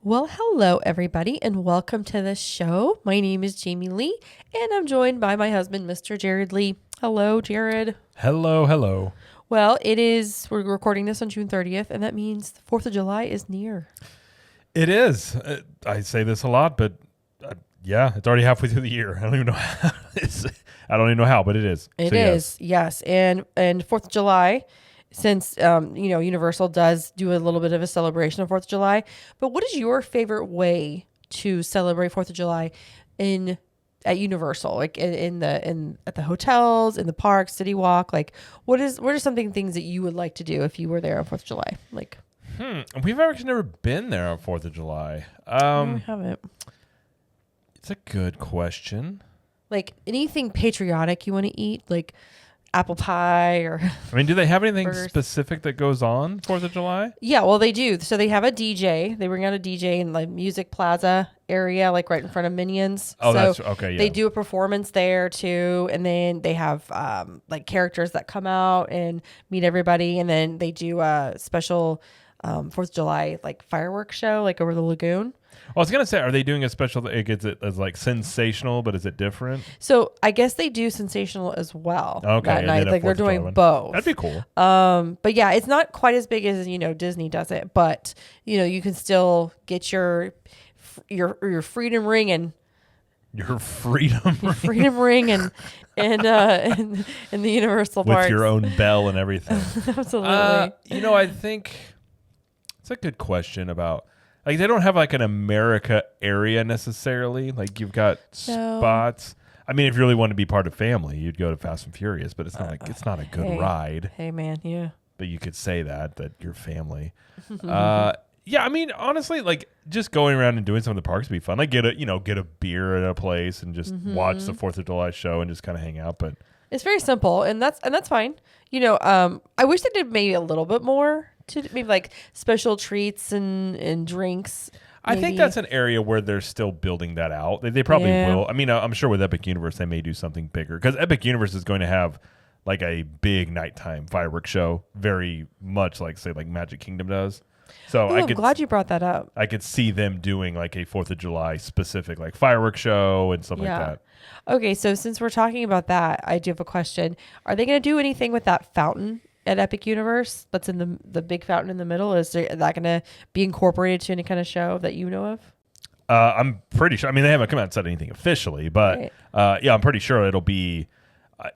Well, hello, everybody, and welcome to the show. My name is Jamie Lee, and I'm joined by my husband, Mr. Jared Lee. Hello, Jared. Hello. Well, we're recording this on June 30th, and that means the 4th of July is near. It is. I say this a lot, but yeah, it's already halfway through the year. I don't even know how. I don't even know how, but it is. It is, yes. And 4th of July, since, Universal does do a little bit of a celebration of 4th of July. But what is your favorite way to celebrate 4th of July at Universal, like at the hotels, in the parks, City Walk? Like, what are things that you would like to do if you were there on 4th of July? Like, we've actually never been there on 4th of July. no, we haven't. It's a good question. Like anything patriotic you want to eat, like apple pie or. I mean, do they have anything specific that goes on 4th of July? Yeah, well, they do. So they have a DJ. They bring out a DJ in the Music Plaza area, like right in front of Minions. Oh, so that's okay. Yeah. They do a performance there too, and then they have like characters that come out and meet everybody, and then they do a special 4th of July like fireworks show like over the lagoon. I was gonna say, are they doing a special that gets it as like sensational, but is it different? So I guess they do sensational as well. Okay, that night, like they're doing both. That'd be cool. But yeah, it's not quite as big as Disney does it, but you can still get your freedom ring and your freedom ring and in the Universal with parks. your own bell and everything. Absolutely. I think it's a good question about. Like, they don't have like an America area necessarily. Like, you've got spots. I mean, if you really want to be part of family, you'd go to Fast and Furious, but it's not a good ride. Hey man, yeah. But you could say that you're family. Yeah, I mean, honestly, like just going around and doing some of the parks would be fun. Like get a beer at a place and just watch the 4th of July show and just kind of hang out. But it's very simple, and that's fine. I wish they did maybe a little bit more. To maybe like special treats and drinks. Maybe. I think that's an area where they're still building that out. They probably will. I mean, I'm sure with Epic Universe they may do something bigger because Epic Universe is going to have like a big nighttime fireworks show, very much like say like Magic Kingdom does. So I'm glad you brought that up. I could see them doing like a 4th of July specific like fireworks show and stuff like that. Okay, so since we're talking about that, I do have a question. Are they going to do anything with that fountain at Epic Universe that's in the big fountain in the middle? Is that going to be incorporated to any kind of show that you know of? I'm pretty sure. I mean, they haven't come out and said anything officially, but yeah, I'm pretty sure it'll be.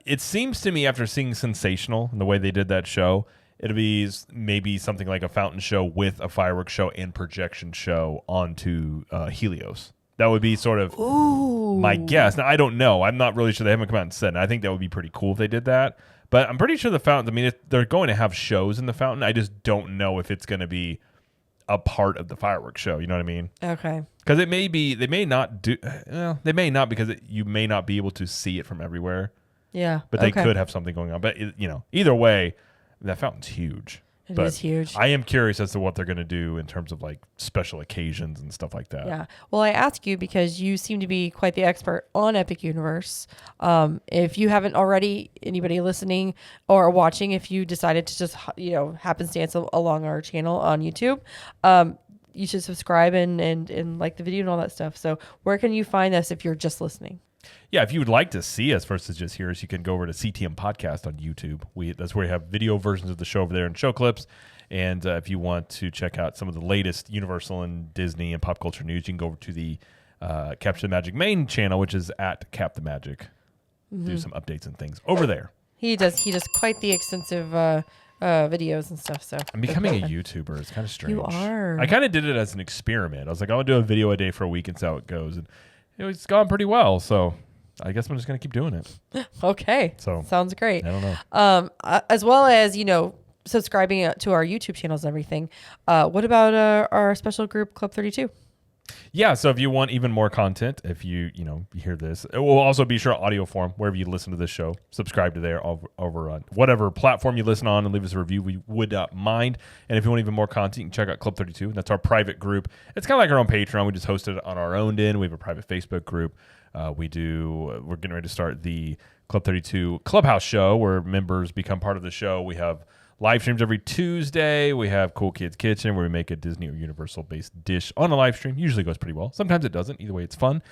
It seems to me after seeing Sensational and the way they did that show, it'll be maybe something like a fountain show with a fireworks show and projection show onto Helios. That would be sort of my guess. Now, I don't know. I'm not really sure. They haven't come out and said. And I think that would be pretty cool if they did that. But I'm pretty sure the fountain, I mean, they're going to have shows in the fountain. I just don't know if it's going to be a part of the fireworks show. You know what I mean? Okay. Because they may not because you may not be able to see it from everywhere. Yeah. But they could have something going on. But, either way, that fountain's huge. It is huge. I am curious as to what they're going to do in terms of like special occasions and stuff like that. Yeah. Well, I ask you because you seem to be quite the expert on Epic Universe. If you haven't already, anybody listening or watching, if you decided to just, happenstance along our channel on YouTube, you should subscribe and like the video and all that stuff. So where can you find us if you're just listening? Yeah, if you would like to see us versus just hear us, you can go over to CTM Podcast on YouTube. That's where we have video versions of the show over there and show clips. And if you want to check out some of the latest Universal and Disney and pop culture news, you can go over to the Capture the Magic main channel, which is at Cap the Magic. Do some updates and things over there. He does quite the extensive videos and stuff. So I'm becoming a YouTuber. It's kind of strange. You are. I kind of did it as an experiment. I was like, I want to do a video a day for a week and see how it goes. And it's gone pretty well. So I guess I'm just going to keep doing it. Okay. So sounds great. I don't know. As well as, subscribing to our YouTube channels and everything. What about our special group, Club 32? Yeah, so if you want even more content, if you hear this, it will also be sure audio form wherever you listen to this show. Subscribe to there over on whatever platform you listen on and leave us a review. We would mind. And if you want even more content, you can check out Club 32. That's our private group. It's kind of like our own Patreon. We just host it on our own end. We have a private Facebook group. We're getting ready to start the Club 32 Clubhouse show where members become part of the show. We have live streams every Tuesday. We have Cool Kids Kitchen where we make a Disney or Universal based dish on a live stream. Usually goes pretty well. Sometimes it doesn't. Either way, it's fun.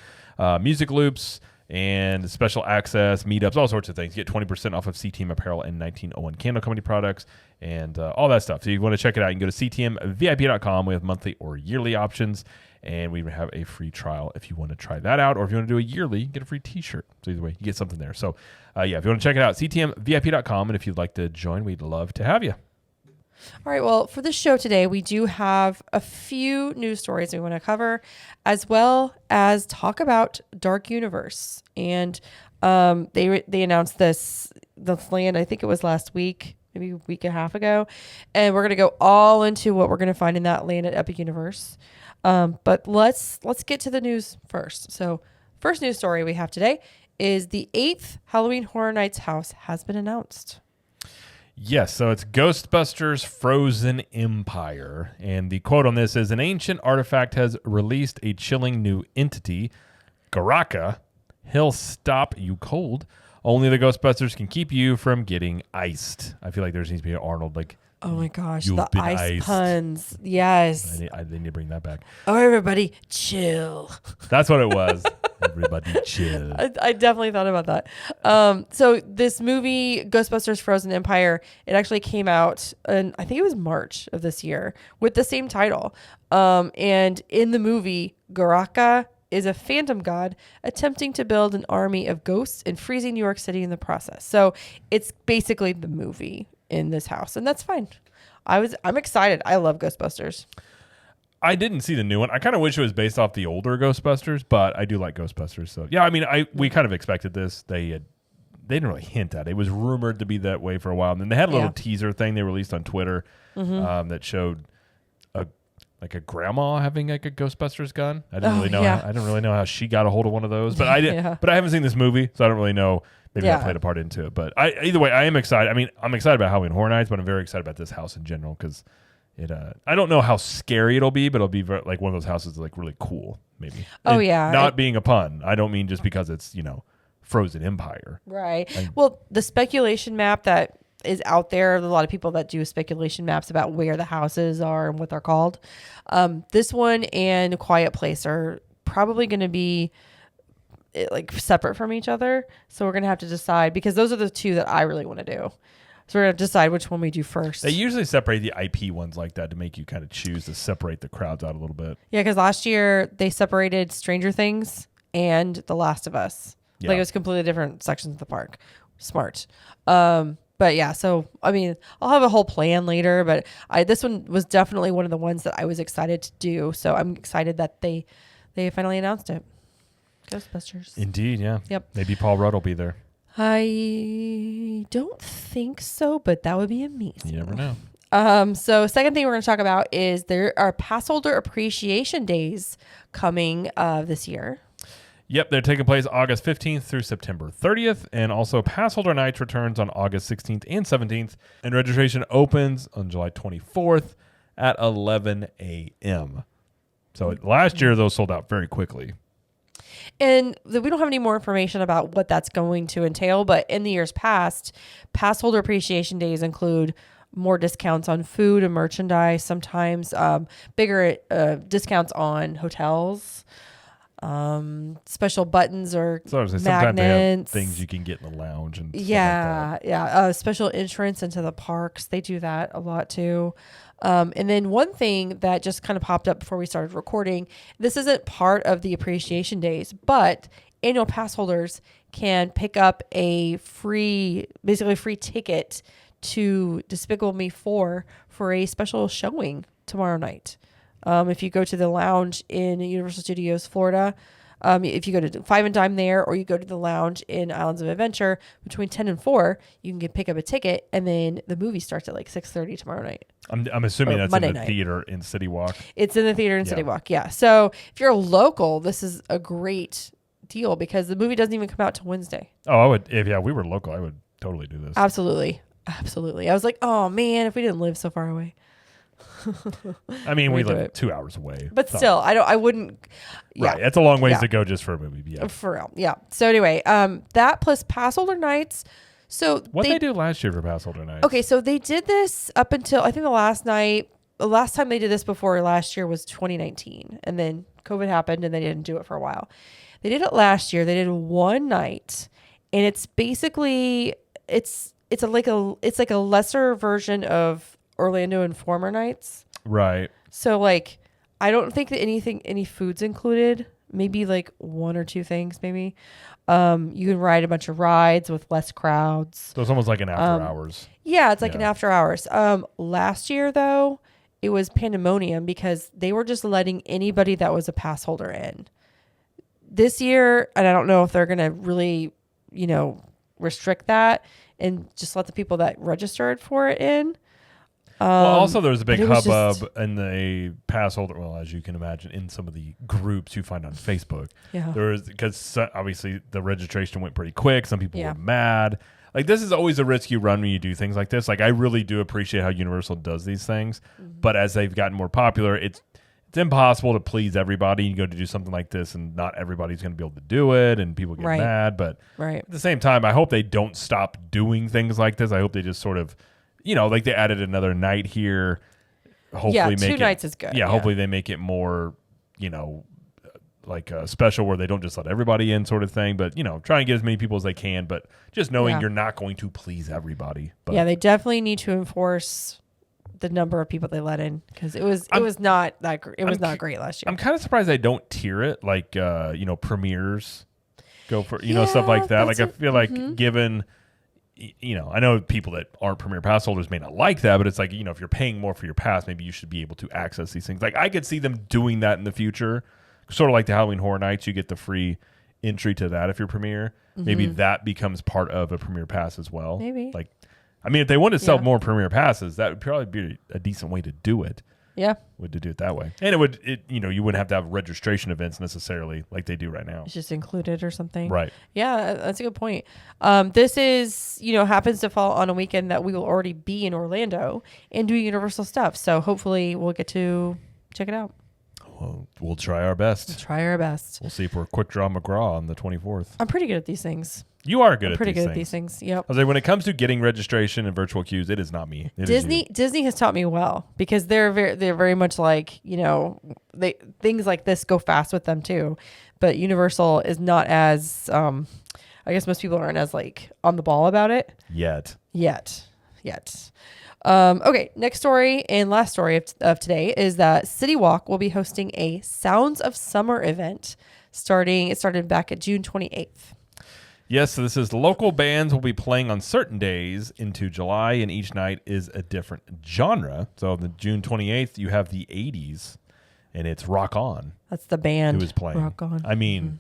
Music loops and special access, meetups, all sorts of things. Get 20% off of CTM apparel and 1901 Candle Company products and all that stuff. So you want to check it out, you can go to ctmvip.com. We have monthly or yearly options, and we have a free trial if you want to try that out. Or if you want to do a yearly, get a free t-shirt. So either way, you get something there. So if you want to check it out, ctmvip.com. And if you'd like to join, we'd love to have you. All right. Well, for this show today, we do have a few news stories we want to cover, as well as talk about Dark Universe. And they announced this land. I think it was last week, maybe a week and a half ago, and we're going to go all into what we're going to find in that land at Epic Universe. But let's get to the news first. So, first news story we have today is the 8th Halloween Horror Nights house has been announced. Yes, so it's Ghostbusters Frozen Empire. And the quote on this is, an ancient artifact has released a chilling new entity, Garaka. He'll stop you cold. Only the Ghostbusters can keep you from getting iced. I feel like there needs to be an Arnold, like, oh my gosh, the ice iced. Puns. Yes. They need to bring that back. Oh, everybody, chill. That's what it was. Everybody chill. I definitely thought about that. So this movie, Ghostbusters Frozen Empire, it actually came out in, I think it was March of this year, with the same title. And in the movie, Garaka is a phantom god attempting to build an army of ghosts and freezing New York City in the process. So it's basically the movie in this house, and that's fine. I'm excited. I love Ghostbusters. I didn't see the new one. I kind of wish it was based off the older Ghostbusters, but I do like Ghostbusters. So yeah, I mean, we kind of expected this. They didn't really hint at it. It was rumored to be that way for a while, and then they had a little teaser thing they released on Twitter that showed a grandma having like a Ghostbusters gun. I didn't really know how she got a hold of one of those, but I did. But I haven't seen this movie, so I don't really know. Maybe that played a part into it. But either way, I am excited. I mean, I'm excited about Halloween Horror Nights, but I'm very excited about this house in general because it. I don't know how scary it'll be, but it'll be like one of those houses that's like really cool, maybe. Oh, and not being a pun. I don't mean just because it's, Frozen Empire. Right. Well, the speculation map that is out there, a lot of people that do speculation maps about where the houses are and what they're called. This one and Quiet Place are probably going to be like separate from each other. So we're going to have to decide, because those are the two that I really want to do. So we're going to decide which one we do first. They usually separate the IP ones like that to make you kind of choose to separate the crowds out a little bit. Yeah, because last year they separated Stranger Things and The Last of Us. Yeah. Like it was completely different sections of the park. Smart. But yeah, so I mean, I'll have a whole plan later, but this one was definitely one of the ones that I was excited to do. So I'm excited that they finally announced it. Ghostbusters. Indeed, yeah. Yep. Maybe Paul Rudd will be there. I don't think so, but that would be amazing. You never know. So second thing we're going to talk about is there are Passholder Appreciation Days coming this year. Yep, they're taking place August 15th through September 30th, and also Passholder Nights returns on August 16th and 17th, and registration opens on July 24th at 11 a.m. So last year, those sold out very quickly. And we don't have any more information about what that's going to entail, but in the years past, Passholder Appreciation Days include more discounts on food and merchandise, sometimes bigger discounts on hotels, special buttons or magnets. Sometimes they have things you can get in the lounge and stuff like that. Special entrance into the parks. They do that a lot too. And then one thing that just kind of popped up before we started recording, this isn't part of the Appreciation Days, but annual pass holders can pick up a free ticket to Despicable Me 4 for a special showing tomorrow night. If you go to the lounge in Universal Studios Florida, if you go to Five and Dime there, or you go to the lounge in Islands of Adventure between 10 and 4, you can pick up a ticket, and then the movie starts at like 6:30 tomorrow night. I'm assuming that's Monday in the night. Theater in City Walk. It's in the theater in City Walk, yeah. So if you're local, this is a great deal because the movie doesn't even come out till Wednesday. Oh, I would. If we were local, I would totally do this. Absolutely. I was like, oh man, if we didn't live so far away. I mean, we live 2 hours away. But still, I wouldn't. Yeah. Right. It's a long ways to go just for a movie. Yeah. For real. Yeah. So anyway, that plus Passholder Nights So What they do last year for Passholder nights? Okay, so they did this up until I think the last time they did this before last year was 2019, and then COVID happened and they didn't do it for a while. They did it last year. They did one night, and it's basically it's like a lesser version of Orlando Informer nights. Right. So like I don't think that any food's included. Maybe like one or two things, maybe. You can ride a bunch of rides with less crowds. So it's almost like an after hours. Yeah, it's like an after hours. Last year though, it was pandemonium because they were just letting anybody that was a pass holder in. This year, and I don't know if they're going to really, restrict that and just let the people that registered for it in. Also, there was a big hubbub in the pass holder. Well, as you can imagine, in some of the groups you find on Facebook, there was because obviously the registration went pretty quick. Some people were mad. Like this is always a risk you run when you do things like this. Like I really do appreciate how Universal does these things, but as they've gotten more popular, it's impossible to please everybody. You go to do something like this, and not everybody's going to be able to do it, and people get mad. But at the same time, I hope they don't stop doing things like this. I hope they just sort of. Like they added another night here. Hopefully, make 2 nights is good. Hopefully they make it more, like special where they don't just let everybody in, sort of thing. But try and get as many people as they can. But just knowing you're not going to please everybody. But they definitely need to enforce the number of people they let in because it was not that it was not great last year. I'm kind of surprised they don't tier it like premieres go for stuff like that. Like I feel like given. I know people that aren't Premier Pass holders may not like that, but it's like, if you're paying more for your pass, maybe you should be able to access these things. Like I could see them doing that in the future, sort of like the Halloween Horror Nights. You get the free entry to that if you're Premier. Maybe that becomes part of a Premier Pass as well. Maybe. Like, I mean, if they want to sell more Premier Passes, that would probably be a decent way to do it. Yeah. To do it that way. And you wouldn't have to have registration events necessarily like they do right now. It's just included or something. Right. Yeah, that's a good point. This is, happens to fall on a weekend that we will already be in Orlando and do Universal stuff. So hopefully we'll get to check it out. Well, we'll try our best. We'll see if we're Quick Draw McGraw on the 24th. I'm pretty good at these things. You are good pretty good at these things. Yep. I was like, when it comes to getting registration and virtual queues, it is not me. Disney has taught me well because they're very much like, things like this go fast with them too. But Universal is not as I guess most people aren't as like on the ball about it. Yet. Okay, next story and last story of today is that City Walk will be hosting a Sounds of Summer event it started back at June 28th. Yes, so this is local bands will be playing on certain days into July, and each night is a different genre. So on the June 28th, you have the 80s, and it's Rock On. That's the band who is playing. Rock On. I mean,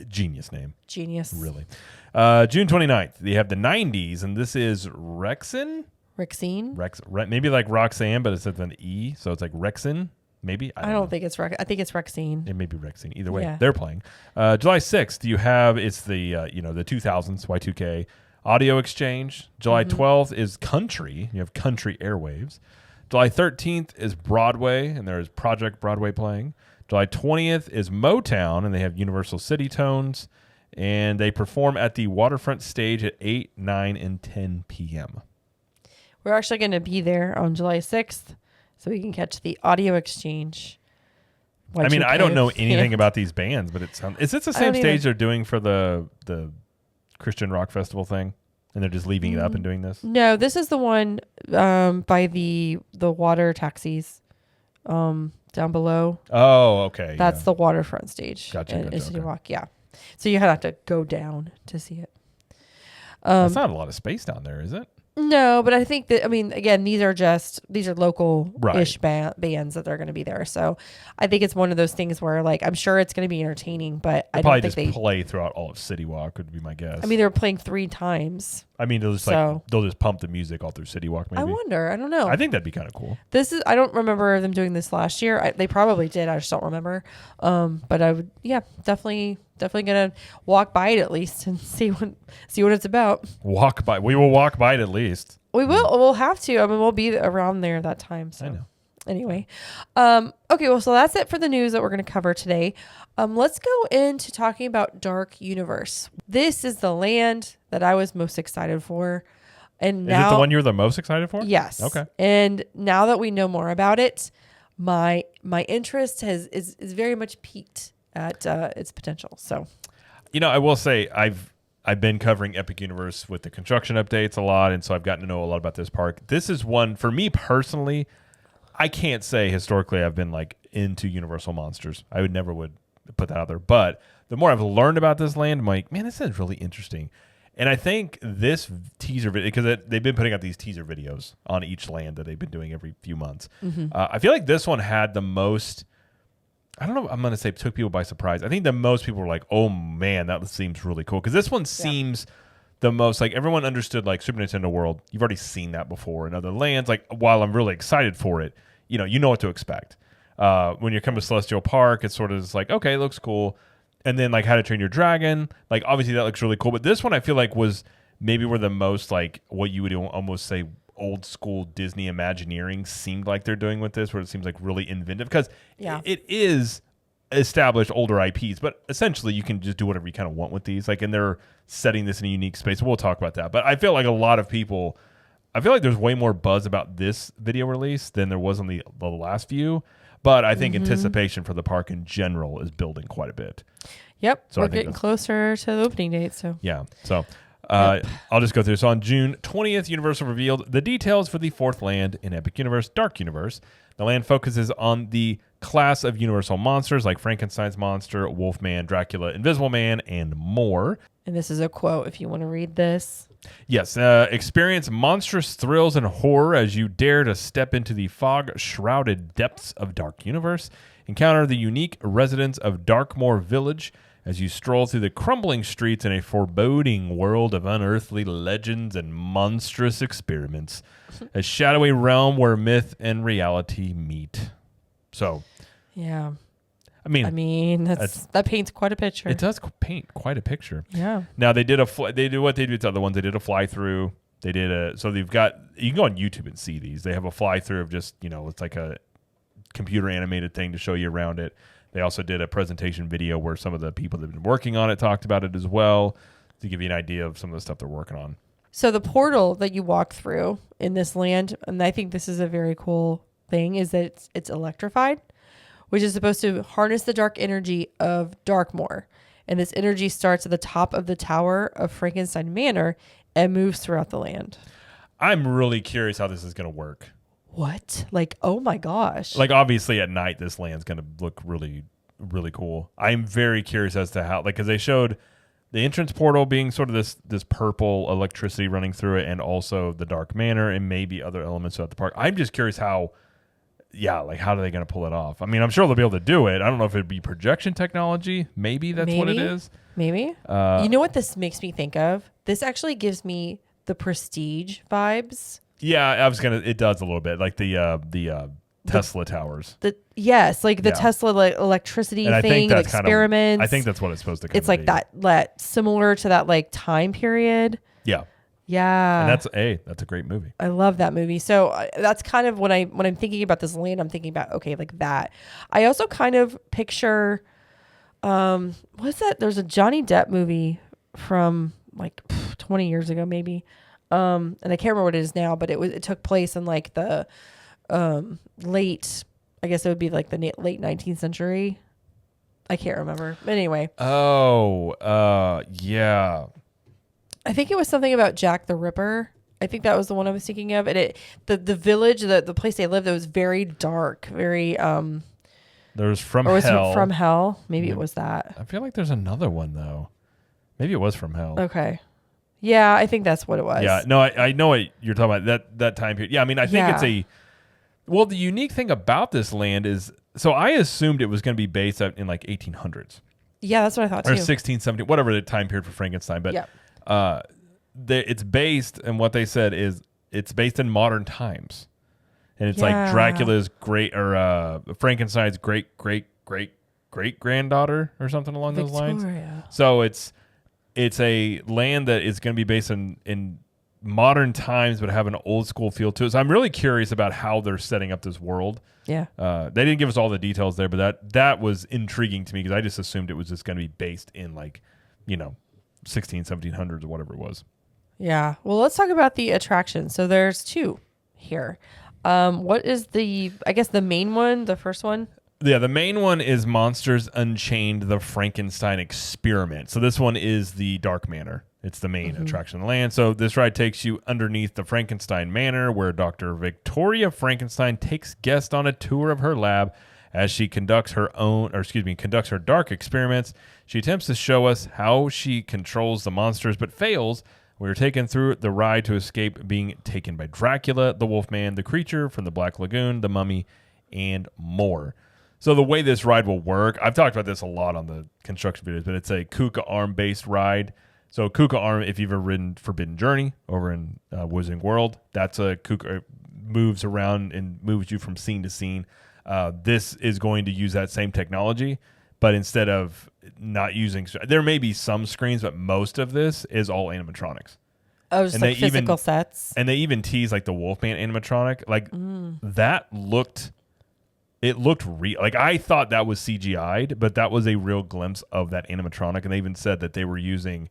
genius name. Genius. Really. June 29th, you have the 90s, and this is Rexine? Maybe like Roxanne, but it's with an E, so it's like Rexine. Maybe I don't think it's I think it's Rexine. It may be Rexine. Either way, they're playing. July 6th, you have it's the the 2000s Y2K Audio Exchange. July 12th is Country. You have Country Airwaves. July 13th is Broadway, and there is Project Broadway playing. July 20th is Motown, and they have Universal City Tones, and they perform at the Waterfront Stage at 8, 9, and 10 p.m. We're actually going to be there on July 6th. So we can catch the Audio Exchange. I mean, I don't know anything about these bands, but is it the same stage they're doing for the Christian Rock Festival thing? And they're just leaving it up and doing this? No, this is the one by the water taxis down below. Oh, okay. That's the waterfront stage. Gotcha. City Walk, yeah. So you have to go down to see it. That's not a lot of space down there, is it? No, but I think that, again, these are local-ish bands that they're going to be there. So I think it's one of those things where, I'm sure it's going to be entertaining, but I don't think they play throughout all of City Walk would be my guess. They're playing 3 times. They'll just pump the music all through City Walk, maybe. I wonder. I don't know. I think that'd be kind of cool. I don't remember them doing this last year. They probably did. I just don't remember. But I would, definitely gonna walk by it at least and see what it's about. Walk by. We will walk by it at least. We will. We'll have to. We'll be around there that time. So. I know. Anyway, okay, well, so that's it for the news that we're going to cover today. Let's go into talking about Dark Universe. This is the land that I was most excited for. And now, is it the one you're the most excited for? Yes. Okay. And now that we know more about it, my interest is very much peaked at its potential. So, I will say I've been covering Epic Universe with the construction updates a lot, and so I've gotten to know a lot about this park. This is one for me personally. I can't say historically I've been like into Universal Monsters. I would never put that out there. But the more I've learned about this land, I'm like, man, this is really interesting. And I think this teaser video, because they've been putting out these teaser videos on each land that they've been doing every few months. Mm-hmm. I feel like this one had the most, I don't know, I'm going to say took people by surprise. I think the most people were like, oh man, that seems really cool. Because this one seems the most, like everyone understood like Super Nintendo World. You've already seen that before in other lands. Like while I'm really excited for it, you know what to expect. When you come to Celestial Park, it's sort of just like, okay, it looks cool. And then like How to Train Your Dragon, like obviously that looks really cool. But this one I feel like was maybe where the most like what you would almost say old school Disney Imagineering seemed like they're doing with this, where it seems like really inventive because it is established older IPs, but essentially you can just do whatever you kind of want with these. Like, and they're setting this in a unique space. We'll talk about that. But I feel like a lot of people, I feel like there's way more buzz about this video release than there was on the last few. But I think anticipation for the park in general is building quite a bit. Yep. So we're getting closer to the opening date. So yeah. So I'll just go through. So on June 20th, Universal revealed the details for the fourth land in Epic Universe, Dark Universe. The land focuses on the class of Universal monsters like Frankenstein's monster, Wolfman, Dracula, Invisible Man, and more. And this is a quote if you want to read this. Yes. Experience monstrous thrills and horror as you dare to step into the fog-shrouded depths of Dark Universe. Encounter the unique residents of Darkmoor Village as you stroll through the crumbling streets in a foreboding world of unearthly legends and monstrous experiments. A shadowy realm where myth and reality meet. So, yeah. I mean that paints quite a picture. It does paint quite a picture. Yeah. Now they did they do what they do with the other ones. They did a fly through. They did so they've got, you can go on YouTube and see these. They have a fly through of just, it's like a computer animated thing to show you around it. They also did a presentation video where some of the people that have been working on it talked about it as well, to give you an idea of some of the stuff they're working on. So the portal that you walk through in this land, and I think this is a very cool thing, is that it's electrified, which is supposed to harness the dark energy of Darkmoor. And this energy starts at the top of the tower of Frankenstein Manor and moves throughout the land. I'm really curious how this is going to work. What? Like, oh my gosh. Like, obviously at night, this land's going to look really, really cool. I'm very curious as to how, like, because they showed the entrance portal being sort of this purple electricity running through it, and also the dark manor and maybe other elements throughout the park. I'm just curious how are they going to pull it off? I mean, I'm sure they'll be able to do it. I don't know if it'd be projection technology. Maybe that's what it is. Maybe. You know what this makes me think of? This actually gives me the Prestige vibes. Yeah, it does a little bit, like the Tesla towers. The Tesla electricity and thing, experiments. I think that's what it's supposed to it's like be. that similar to that like time period. Yeah. Yeah. And that's a great movie. I love that movie. So that's kind of when I'm thinking about this land, I'm thinking about, okay, like that. I also kind of picture, what's that? There's a Johnny Depp movie from like 20 years ago, maybe. And I can't remember what it is now, but it took place in like the late, I guess it would be like the late 19th century. I can't remember. But anyway. Oh, yeah. I think it was something about Jack the Ripper. I think that was the one I was thinking of. And the village, the place they lived, it was very dark, very There's From Hell. From Hell. Maybe it was that. I feel like there's another one though. Maybe it was From Hell. Okay. Yeah, I think that's what it was. Yeah, no, I know what you're talking about, that time period. Yeah, I mean, I think the unique thing about this land is, so I assumed it was going to be based out in like 1800s. Yeah, that's what I thought too. Or 16, 17, whatever the time period for Frankenstein. But it's based, and what they said is it's based in modern times. And it's like Dracula's Frankenstein's great granddaughter or something along those lines. So it's a land that is going to be based in modern times, but have an old school feel to it. So I'm really curious about how they're setting up this world. Yeah. They didn't give us all the details there, but that was intriguing to me because I just assumed it was just going to be based in 1700s or whatever it was. Yeah. Well, let's talk about the attraction. So there's two here. What is the main one, the first one? Yeah, the main one is Monsters Unchained, the Frankenstein Experiment. So this one is the Dark Manor. It's the main attraction of the land. So this ride takes you underneath the Frankenstein Manor, where Dr. Victoria Frankenstein takes guests on a tour of her lab as she conducts her dark experiments. She attempts to show us how she controls the monsters, but fails. We are taken through the ride to escape being taken by Dracula, the Wolfman, the creature from the Black Lagoon, the mummy, and more. So the way this ride will work, I've talked about this a lot on the construction videos, but it's a Kuka Arm-based ride. So Kuka Arm, if you've ever ridden Forbidden Journey over in Wizarding World, that's a Kuka, moves around and moves you from scene to scene. This is going to use that same technology, but instead of not using, there may be some screens, but most of this is all animatronics. Oh, just like physical sets. And they even tease like the Wolfman animatronic. Like that looked... It looked real. Like I thought that was CGI'd, but that was a real glimpse of that animatronic. And they even said that they were using,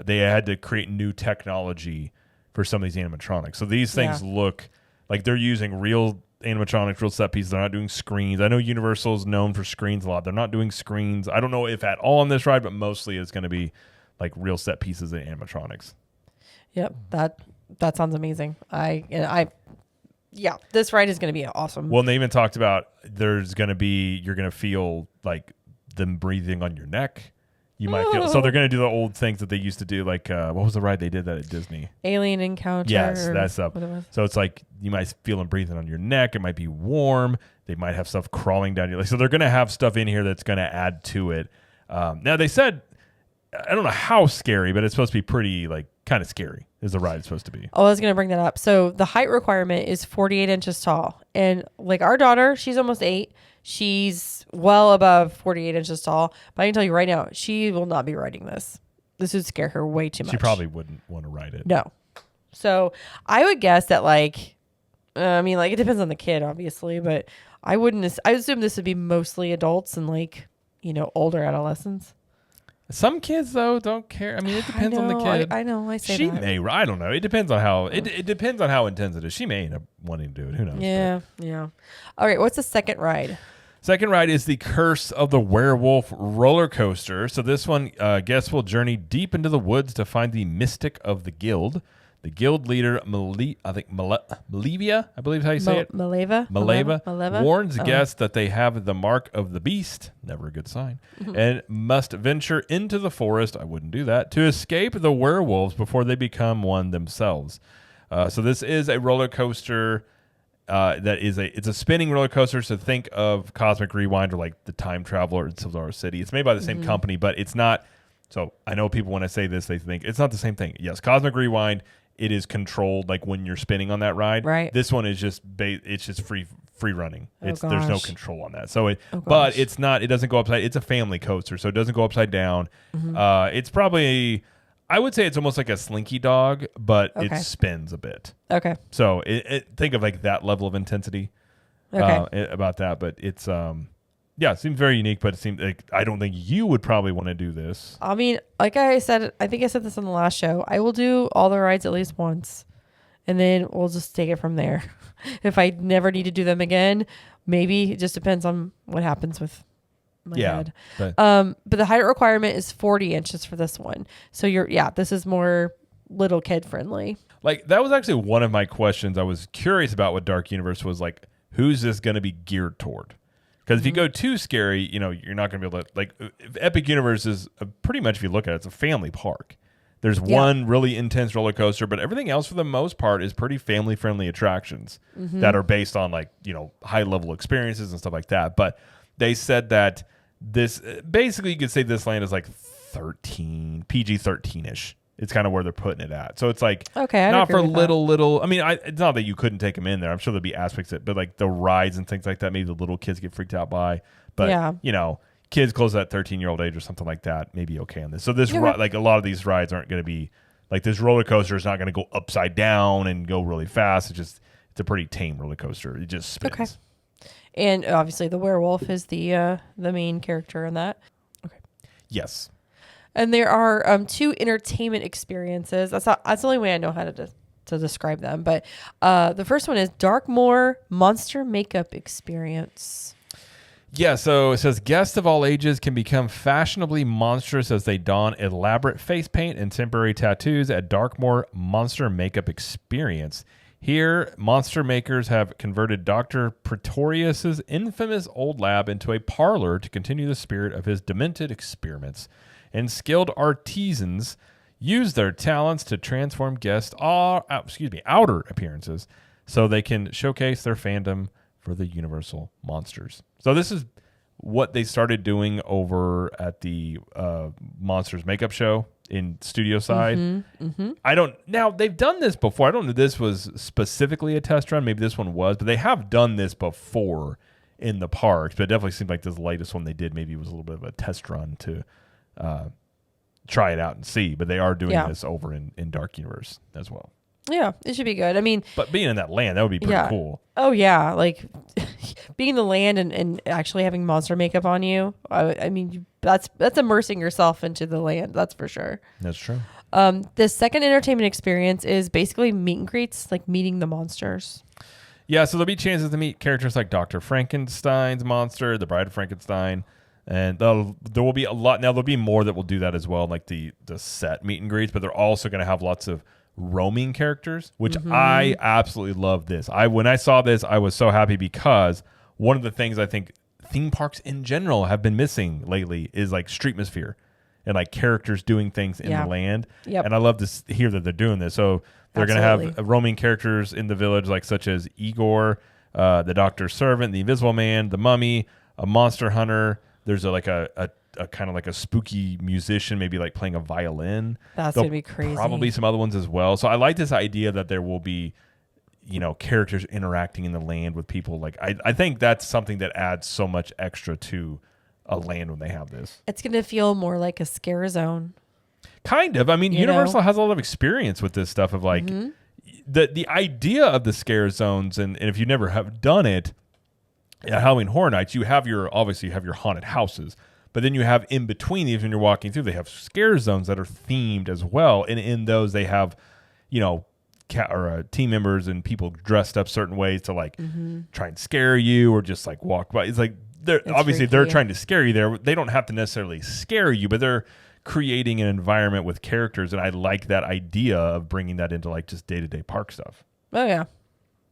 they had to create new technology for some of these animatronics. So these things look like they're using real animatronics, real set pieces. They're not doing screens. I know Universal's known for screens a lot. They're not doing screens. I don't know if at all on this ride, but mostly it's going to be like real set pieces and animatronics. Yep, that sounds amazing. Yeah, this ride is going to be awesome. Well, and they even talked about you're going to feel like them breathing on your neck. You might feel, so they're going to do the old things that they used to do. Like, what was the ride they did that at Disney? Alien Encounter. Yes, that stuff. So it's like, you might feel them breathing on your neck. It might be warm. They might have stuff crawling down your leg. So they're going to have stuff in here that's going to add to it. Now they said, I don't know how scary, but it's supposed to be pretty kind of scary is the ride supposed to be. Oh, I was going to bring that up. So the height requirement is 48 inches tall. And like our daughter, she's almost 8. She's well above 48 inches tall. But I can tell you right now, she will not be riding this. This would scare her way too much. She probably wouldn't want to ride it. No. So I would guess that it depends on the kid, obviously. But I assume this would be mostly adults and older adolescents. Some kids though don't care. I mean, it depends on the kid. I know. I say she that. may. I don't know. It depends on how. It depends on how intense it is. She may end up wanting to do it. Who knows? Yeah. Yeah. All right. What's the second ride? Second ride is the Curse of the Werewolf roller coaster. So this one, guests will journey deep into the woods to find the mystic of the guild. The guild leader, Malevia, I believe is how you say it. Maleva warns guests that they have the mark of the beast, never a good sign, and must venture into the forest, I wouldn't do that, to escape the werewolves before they become one themselves. So this is a roller coaster it's a spinning roller coaster, so think of Cosmic Rewind or like the Time Traveler in Silver City. It's made by the same company, but it's not. So I know people, when I say this, they think it's not the same thing. Yes, Cosmic Rewind, it is controlled like when you're spinning on that ride. Right. This one is just it's just free running. There's no control on that. So but it's not. It doesn't go upside. It's a family coaster, so it doesn't go upside down. It's probably, I would say it's almost like a Slinky Dog, but it spins a bit. Okay. So think of like that level of intensity about that. But it's it seems very unique, but it seems like I don't think you would probably want to do this. I mean, like I said, I think I said this on the last show. I will do all the rides at least once, and then we'll just take it from there. If I never need to do them again, maybe. It just depends on what happens with my head. But the height requirement is 40 inches for this one. So this is more little kid friendly. Like that was actually one of my questions. I was curious about what Dark Universe was like. Who's this going to be geared toward? Because if you go too scary, you're not going to be able to, Epic Universe is pretty much, if you look at it, it's a family park. There's one really intense roller coaster, but everything else for the most part is pretty family friendly attractions that are based on high level experiences and stuff like that. But they said that this, basically you could say this land is like 13, PG-13-ish. It's kind of where they're putting it at. So it's like not for little. I mean, it's not that you couldn't take them in there. I'm sure there'll be aspects of it, but like the rides and things like that, maybe the little kids get freaked out by. But kids close to that 13-year-old age or something like that, maybe okay on this. So this like a lot of these rides aren't going to be Like this roller coaster is not going to go upside down and go really fast. It's a pretty tame roller coaster. It just spins. Okay. And obviously the werewolf is the main character in that. Okay. Yes. And there are 2 entertainment experiences. That's the only way I know how to describe them. But the first one is Darkmoor Monster Makeup Experience. Yeah, so it says guests of all ages can become fashionably monstrous as they don elaborate face paint and temporary tattoos at Darkmoor Monster Makeup Experience. Here, monster makers have converted Dr. Pretorius's infamous old lab into a parlor to continue the spirit of his demented experiments. And skilled artisans use their talents to transform guests' outer appearances so they can showcase their fandom for the Universal monsters. So this is what they started doing over at the Monsters Makeup Show in studio side. Now they've done this before. I don't know if this was specifically a test run. Maybe this one was, but they have done this before in the parks. But it definitely seemed like this latest one they did maybe was a little bit of a test run to try it out and see. But they are doing this over in Dark Universe as well. Yeah, it should be good. I mean, but being in that land, that would be pretty cool. Oh yeah, like being in the land and actually having monster makeup on you. I mean, that's immersing yourself into the land. That's for sure. That's true. The second entertainment experience is basically meet and greets, like meeting the monsters. Yeah, so there'll be chances to meet characters like Dr. Frankenstein's monster, the Bride of Frankenstein, and there will be a lot. Now there'll be more that will do that as well, like the set meet and greets, but they're also going to have lots of roaming characters, which I absolutely love this. When I saw this, I was so happy because one of the things I think theme parks in general have been missing lately is like streetmosphere and like characters doing things in the land. Yep. And I love to hear that they're doing this. So they're going to have roaming characters in the village, like such as Igor, the Doctor's Servant, the Invisible Man, the Mummy, a Monster Hunter. There's a kind of like a spooky musician, maybe like playing a violin. That's going to be crazy. Probably some other ones as well. So I like this idea that there will be, characters interacting in the land with people. Like I think that's something that adds so much extra to a land when they have this. It's going to feel more like a scare zone. Kind of. I mean, Universal has a lot of experience with this stuff of like the idea of the scare zones. And if you never have done it at Halloween Horror Nights, you have your haunted houses. But then you have in between these when you're walking through, they have scare zones that are themed as well. And in those, they have, team members and people dressed up certain ways to like try and scare you or just like walk by. It's like they're trying to scare you there. They don't have to necessarily scare you, but they're creating an environment with characters. And I like that idea of bringing that into like just day-to-day park stuff. Oh, yeah.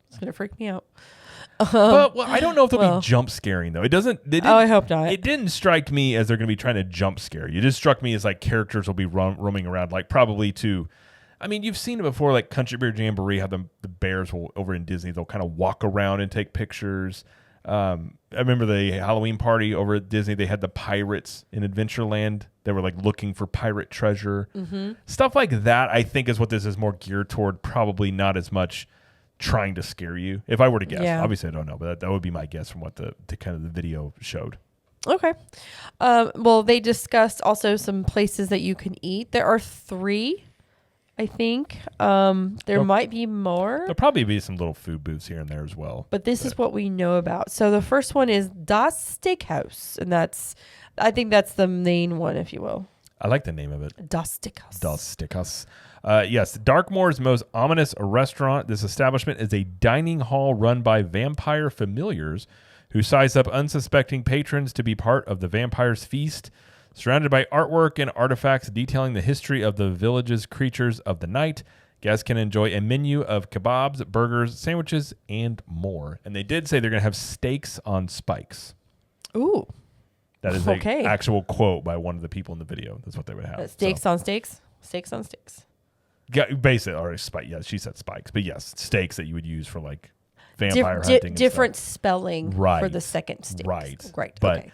It's going to freak me out. But I don't know if they'll be jump scaring though. I hope not. It didn't strike me as they're going to be trying to jump scare you. It just struck me as like characters will be roaming around, like probably to. I mean, you've seen it before, like Country Bear Jamboree. How the bears will over in Disney, they'll kind of walk around and take pictures. I remember the Halloween party over at Disney. They had the pirates in Adventureland. They were like looking for pirate treasure, stuff like that. I think is what this is more geared toward. Probably not as much trying to scare you, if I were to guess. Obviously I don't know, but that would be my guess from what the kind of the video showed. Okay. Well, they discussed also some places that you can eat. There are 3, I think. There might be more. There'll probably be some little food booths here and there as well. But this is what we know about. So the first one is Das Steakhouse, and I think that's the main one, if you will. I like the name of it. Das Steakhouse. Das Steakhouse. Yes, Darkmoor's most ominous restaurant. This establishment is a dining hall run by vampire familiars who size up unsuspecting patrons to be part of the vampire's feast. Surrounded by artwork and artifacts detailing the history of the village's creatures of the night, guests can enjoy a menu of kebabs, burgers, sandwiches, and more. And they did say they're going to have steaks on spikes. Ooh. That is an actual quote by one of the people in the video. That's what they would have. Steaks on steaks? Steaks on steaks. Yeah, basically, or spike. Yeah, she said spikes, but yes, steaks that you would use for like vampire hunting. Different spelling for the second steak. Right. But, okay.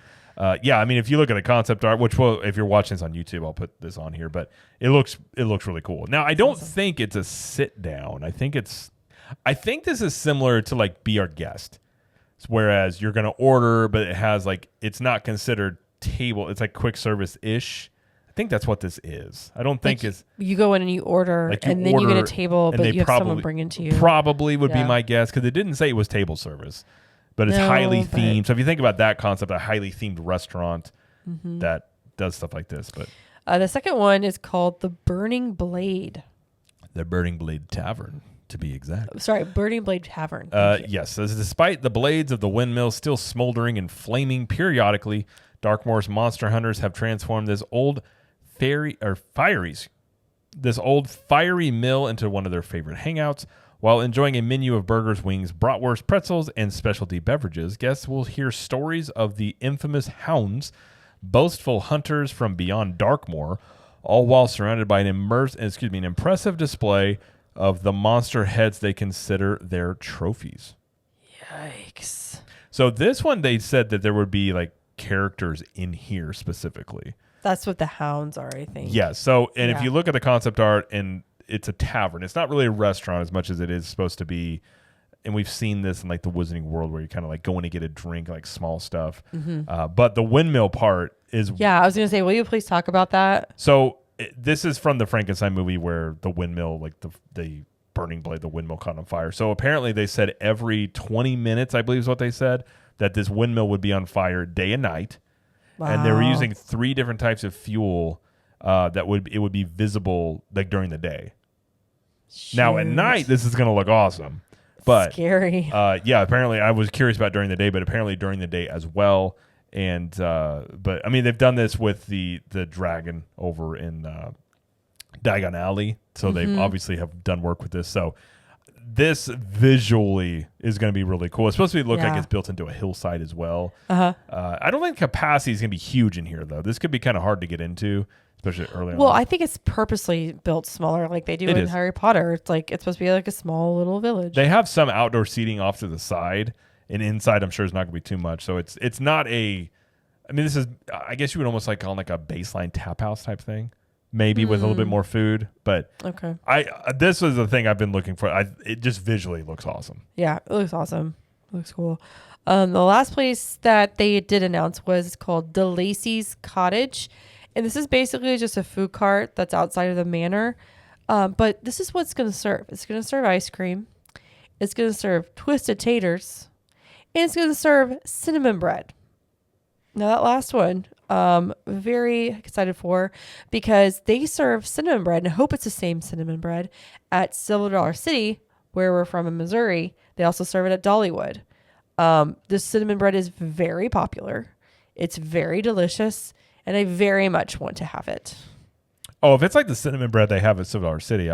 I mean, if you look at the concept art, if you're watching this on YouTube, I'll put this on here, but it looks really cool. Now, I don't think it's a sit down. I think this is similar to like Be Our Guest, whereas you're going to order, but it has like it's not considered table. It's like quick service ish. think that's what this is. I don't think it's you go in and you order, like and then you get a table, but you have someone bring it to you. Probably would be my guess, because it didn't say it was table service, but it's highly themed. So if you think about that concept, a highly themed restaurant that does stuff like this. But the second one is called the Burning Blade. The Burning Blade Tavern, to be exact. Sorry, Burning Blade Tavern. Yes, as despite the blades of the windmill still smoldering and flaming periodically, Darkmoor's monster hunters have transformed this old fiery mill into one of their favorite hangouts. While enjoying a menu of burgers, wings, bratwurst, pretzels, and specialty beverages, guests will hear stories of the infamous hounds, boastful hunters from beyond Darkmoor, all while surrounded by an impressive display of the monster heads they consider their trophies. Yikes. So this one, they said that there would be like characters in here specifically. That's what the hounds are, I think. Yeah. So, and if you look at the concept art, and it's a tavern, it's not really a restaurant as much as it is supposed to be. And we've seen this in like the Wizarding World, where you're kind of like going to get a drink, like small stuff. But the windmill part is. Yeah, I was going to say, will you please talk about that? So this is from the Frankenstein movie, where the windmill, like the burning blade, the windmill caught on fire. So apparently they said every 20 minutes, I believe is what they said, that this windmill would be on fire day and night. Wow. And they were using 3 different types of fuel it would be visible like during the day. Shoot. Now at night, this is going to look awesome. But scary. Apparently I was curious about during the day, but apparently during the day as well. And but I mean, they've done this with the dragon over in Diagon Alley, so they obviously have done work with this. So this visually is going to be really cool. It's supposed to look like it's built into a hillside as well. I don't think capacity is going to be huge in here, though. This could be kind of hard to get into, especially early on. Well, I think it's purposely built smaller, like they do in Harry Potter. It's supposed to be like a small little village. They have some outdoor seating off to the side, and inside I'm sure is not going to be too much. So it's not a. I mean, this is. I guess you would almost call it like a baseline tap house type thing. Maybe with a little bit more food, but okay. This was the thing I've been looking for. It just visually looks awesome. Yeah, it looks awesome. It looks cool. The last place that they did announce was called DeLacy's Cottage, and this is basically just a food cart that's outside of the manor. But this is what it's going to serve. It's going to serve ice cream. It's going to serve twisted taters, and it's going to serve cinnamon bread. Now that last one, very excited for, because they serve cinnamon bread, and I hope it's the same cinnamon bread at Silver Dollar City, where we're from in Missouri. They also serve it at Dollywood. This cinnamon bread is very popular. It's very delicious, and I very much want to have it. Oh, if it's like the cinnamon bread they have at Silver Dollar City,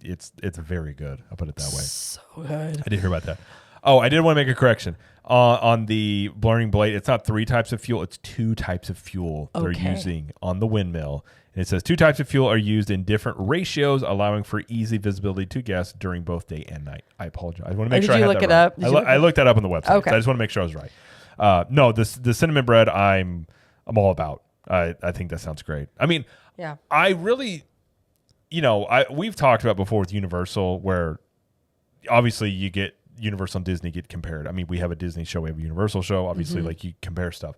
it's very good. I'll put it that way. So good. I did hear about that. Oh, I did want to make a correction. On the Burning Blade, it's not 3 types of fuel. It's 2 types of fuel they're using on the windmill. And it says 2 types of fuel are used in different ratios, allowing for easy visibility to guests during both day and night. I apologize. I want to make sure I had that right. I looked that up on the website. Okay. So I just want to make sure I was right. No, the cinnamon bread I'm all about. I think that sounds great. I mean, yeah. I really, we've talked about before with Universal, where obviously you get Universal and Disney get compared. I mean, we have a Disney show, we have a Universal show. Obviously, like you compare stuff.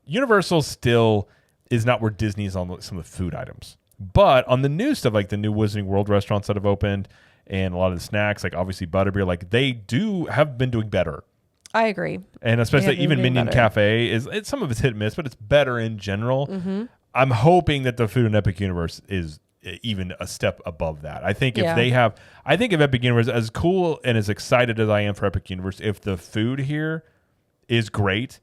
Universal still is not where Disney is on some of the food items. But on the new stuff, like the new Wizarding World restaurants that have opened and a lot of the snacks, like obviously Butterbeer, like they have been doing better. I agree. And especially even Minion Cafe it's some of it's hit and miss, but it's better in general. I'm hoping that the Food and Epic Universe is even a step above that. I think if Epic Universe, as cool and as excited as I am for Epic Universe, if the food here is great,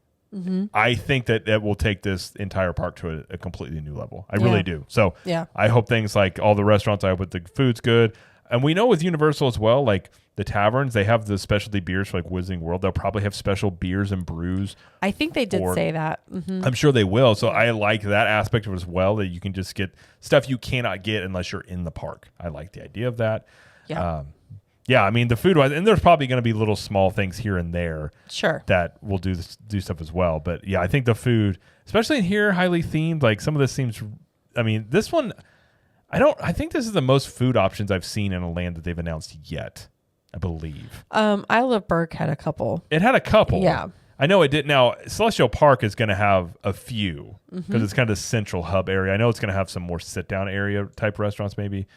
I think that will take this entire park to a completely new level. I really do. So I hope things like all the restaurants, I hope that the food's good. And we know with Universal as well, like the taverns, they have the specialty beers for like Wizarding World. They'll probably have special beers and brews. I think they did say that. I'm sure they will. So I like that aspect of it as well, that you can just get stuff you cannot get unless you're in the park. I like the idea of that. Yeah. I mean, the food wise, and there's probably going to be little small things here and there. Sure. That will do stuff as well. But yeah, I think the food, especially in here, highly themed, like some of this seems, I mean, this one, I think this is the most food options I've seen in a land that they've announced yet, I believe. Isle of Berk had a couple. It had a couple. Yeah. I know it did. Now, Celestial Park is going to have a few because it's kind of the central hub area. I know it's going to have some more sit-down area type restaurants maybe.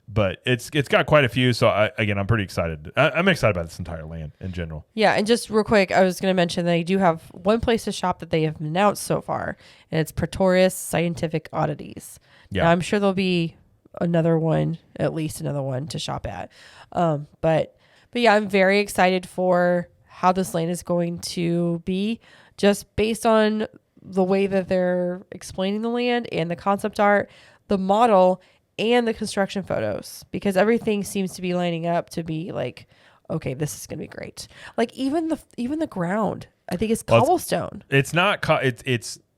But it's got quite a few. So, I'm pretty excited. I'm excited about this entire land in general. Yeah, and just real quick, I was going to mention they do have one place to shop that they have announced so far, and it's Pretorius Scientific Oddities. Yeah. Now, I'm sure there'll be another one, at least another one to shop at. But yeah, I'm very excited for how this land is going to be, just based on the way that they're explaining the land and the concept art, the model, and the construction photos, because everything seems to be lining up to be like, okay, this is going to be great. Like even the ground, I think it's cobblestone. It's not.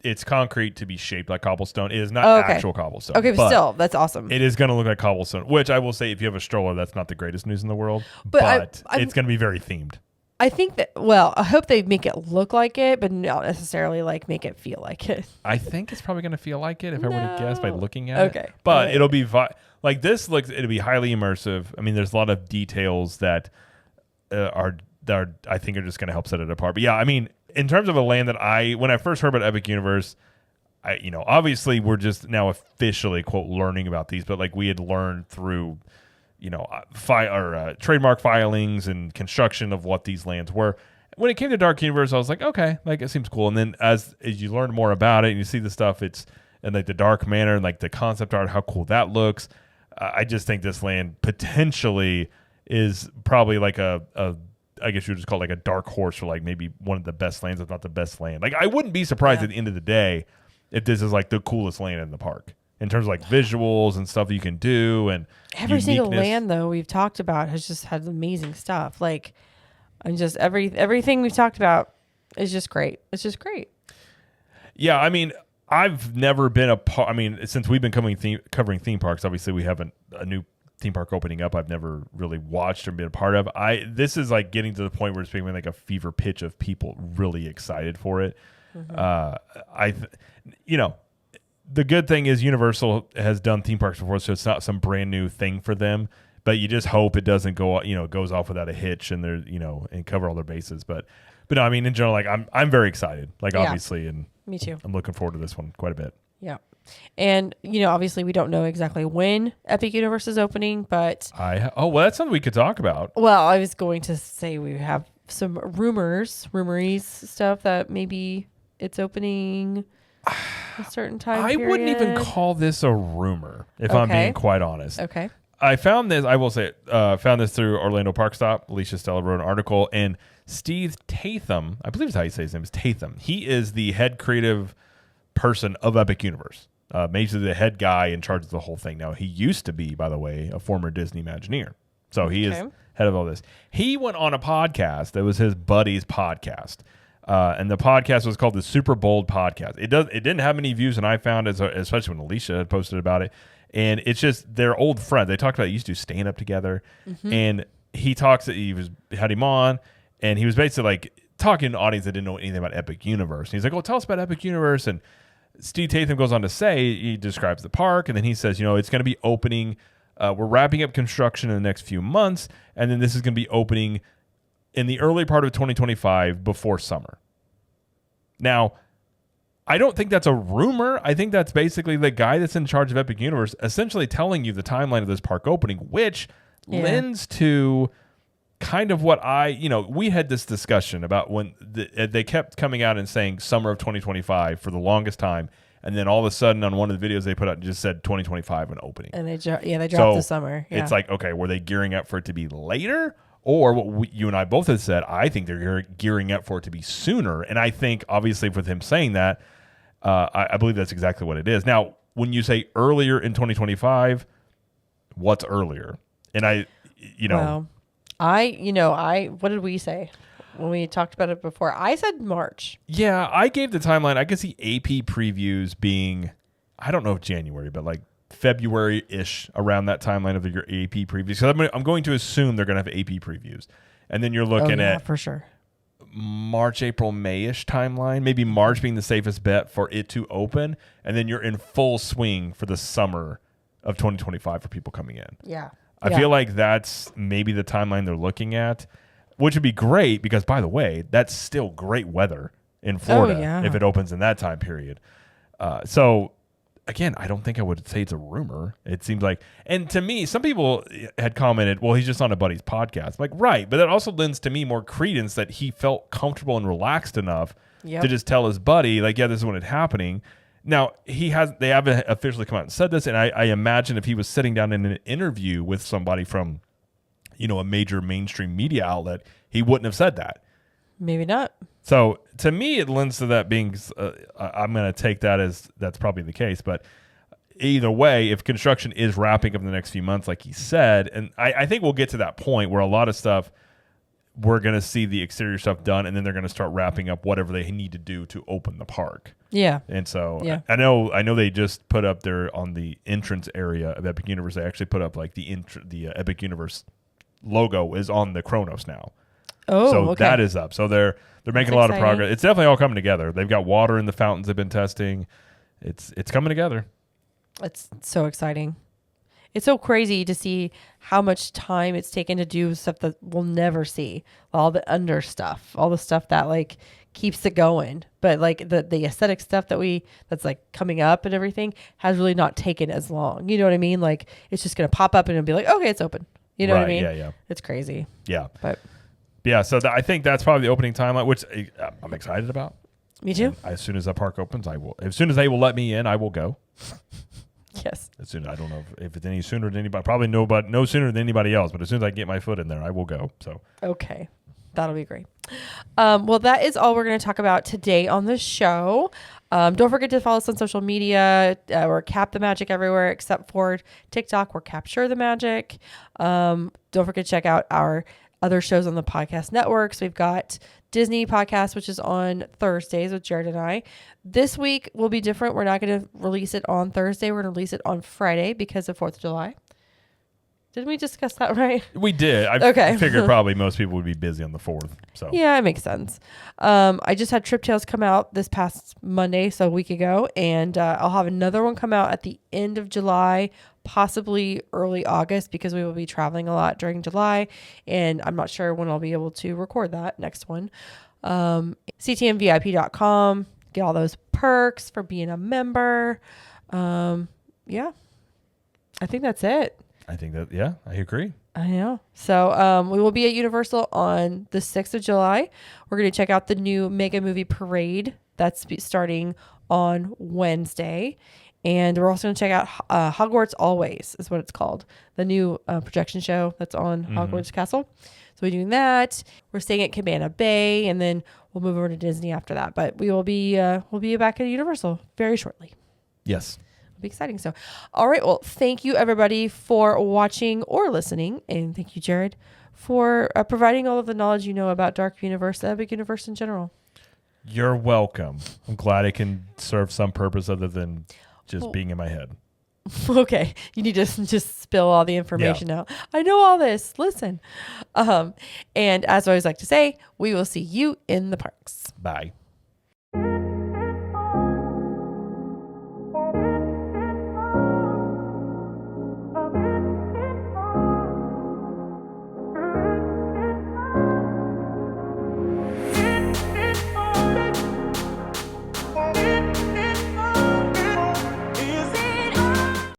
It's concrete to be shaped like cobblestone. It is not actual cobblestone. Okay, but still, that's awesome. It is going to look like cobblestone, which I will say, if you have a stroller, that's not the greatest news in the world. But it's going to be very themed. I think that, well, I hope they make it look like it, but not necessarily like make it feel like it. I think it's probably going to feel like it if I were to guess by looking at it. Okay. But it'll be like this looks, it'll be highly immersive. I mean, there's a lot of details that are I think are just going to help set it apart. But yeah, I mean, in terms of a land that when I first heard about Epic Universe, obviously we're just now officially quote learning about these, but like we had learned through trademark filings and construction of what these lands were. When it came to Dark Universe, I was like, okay, like it seems cool. And then as you learn more about it and you see the stuff, it's in like the dark manner and like the concept art, how cool that looks. I just think this land potentially is probably like I guess you would just call it like a dark horse for like maybe one of the best lands, if not the best land. Like I wouldn't be surprised at the end of the day if this is like the coolest land in the park in terms of like visuals and stuff that you can do. And every single land though we've talked about has just had amazing stuff. Like, and just everything we've talked about is just great. It's just great. Yeah, I mean, I've never been a part. I mean, since we've been covering theme parks, obviously we haven't a new theme park opening up. I've never really watched or been a part of. This is like getting to the point where it's becoming like a fever pitch of people really excited for it. The good thing is Universal has done theme parks before, so it's not some brand new thing for them. But you just hope it doesn't goes off without a hitch and and cover all their bases. But no, I mean in general, like I'm very excited. Like obviously, and me too. I'm looking forward to this one quite a bit. Yeah. And, obviously we don't know exactly when Epic Universe is opening, but... well, that's something we could talk about. Well, I was going to say we have some rumories stuff that maybe it's opening a certain time I period. wouldn't even call this a rumor, if I'm being quite honest. Okay. I found this, I will say, found this through Orlando Park Stop. Alicia Stella wrote an article, and Steve Tatham, I believe is how you say his name, is Tatham. He is the head creative person of Epic Universe. Basically the head guy in charge of the whole thing. Now, he used to be, by the way, a former Disney Imagineer. So he is head of all this. He went on a podcast that was his buddy's podcast. And the podcast was called the Super Bold Podcast. It didn't have many views, and I found, especially when Alicia had posted about it. And it's just they're old friends. They talked about used to stand up together. And he had him on, and he was basically like talking to an audience that didn't know anything about Epic Universe. And he's like, "Oh, tell us about Epic Universe." And Steve Tatham goes on to say, he describes the park, and then he says, it's going to be opening. We're wrapping up construction in the next few months, and then this is going to be opening in the early part of 2025 before summer. Now, I don't think that's a rumor. I think that's basically the guy that's in charge of Epic Universe essentially telling you the timeline of this park opening, which lends to kind of what we had this discussion about when they kept coming out and saying summer of 2025 for the longest time. And then all of a sudden on one of the videos they put out, it just said 2025 when opening. And they dropped the summer. Yeah. It's like, okay, were they gearing up for it to be later? Or what you and I both have said, I think they're gearing up for it to be sooner. And I think, obviously, with him saying that, I believe that's exactly what it is. Now, when you say earlier in 2025, what's earlier? And what did we say when we talked about it before? I said March. Yeah, I gave the timeline. I could see AP previews being, I don't know if January, but like February-ish, around that timeline of your AP previews. So I'm going to assume they're going to have AP previews. And then you're looking at for sure March, April, May-ish timeline. Maybe March being the safest bet for it to open. And then you're in full swing for the summer of 2025 for people coming in. Yeah. I feel like that's maybe the timeline they're looking at. which would be great because, by the way, that's still great weather in Florida if it opens in that time period. So, again, I don't think I would say it's a rumor. It seems like, and to me, some people had commented, well, he's just on a buddy's podcast. Like, right, but that also lends to me more credence that he felt comfortable and relaxed enough to just tell his buddy, like, yeah, this is when it's happening. Now, they haven't officially come out and said this, and I imagine if he was sitting down in an interview with somebody from, a major mainstream media outlet, he wouldn't have said that. Maybe not. So to me, it lends to that being, I'm going to take that as that's probably the case. But either way, if construction is wrapping up in the next few months, like he said, and I think we'll get to that point where a lot of stuff, we're going to see the exterior stuff done, and then they're going to start wrapping up whatever they need to do to open the park. Yeah. And so I know they just put up there on the entrance area of Epic Universe, they actually put up like the Epic Universe logo is on the Kronos now. Oh, so okay. that is up. So they're making a lot of progress. It's definitely all coming together. They've got water in the fountains they've been testing. It's coming together. It's so exciting. It's so crazy to see how much time it's taken to do stuff that we'll never see. All the under stuff, all the stuff that like keeps it going. But like the aesthetic stuff that's like coming up and everything has really not taken as long. You know what I mean? Like it's just going to pop up and it'll be like, okay, it's open. You know what I mean? Yeah. It's crazy. Yeah. But yeah, so I think that's probably the opening timeline, which I'm excited about. Me too. And as soon as the park opens, I will. As soon as they will let me in, I will go. Yes. As soon I don't know if it's any sooner than anybody. Probably no sooner than anybody else. But as soon as I get my foot in there, I will go. So okay, that'll be great. Well, that is all we're going to talk about today on the show. Don't forget to follow us on social media. We're Cap the Magic everywhere except for TikTok. We're Capture the Magic. Don't forget to check out our other shows on the podcast networks. We've got Disney podcast, which is on Thursdays with Jared and I. This week will be different. We're not going to release it on Thursday. We're going to release it on Friday because of 4th of July. Didn't we discuss that right? We did. I figured probably most people would be busy on the 4th. So yeah, it makes sense. I just had Trip Tales come out this past Monday, so a week ago, and I'll have another one come out at the end of July, possibly early August, because we will be traveling a lot during July, and I'm not sure when I'll be able to record that next one. CTMVIP.com, get all those perks for being a member. Yeah, I think that's it. I think that, yeah, I agree. I know. So we will be at Universal on the 6th of July. We're going to check out the new Mega Movie Parade. That's starting on Wednesday. And we're also going to check out Hogwarts Always is what it's called. The new projection show that's on Hogwarts Castle. So we're doing that. We're staying at Cabana Bay, and then we'll move over to Disney after that. But we'll be back at Universal very shortly. Yes. It'll be exciting. So, all right. Well, thank you everybody for watching or listening. And thank you, Jared, for providing all of the knowledge you know about Dark Universe, the Epic Universe in general. You're welcome. I'm glad it can serve some purpose other than just being in my head. Okay. You need to just spill all the information out. I know all this. Listen. And as I always like to say, we will see you in the parks. Bye.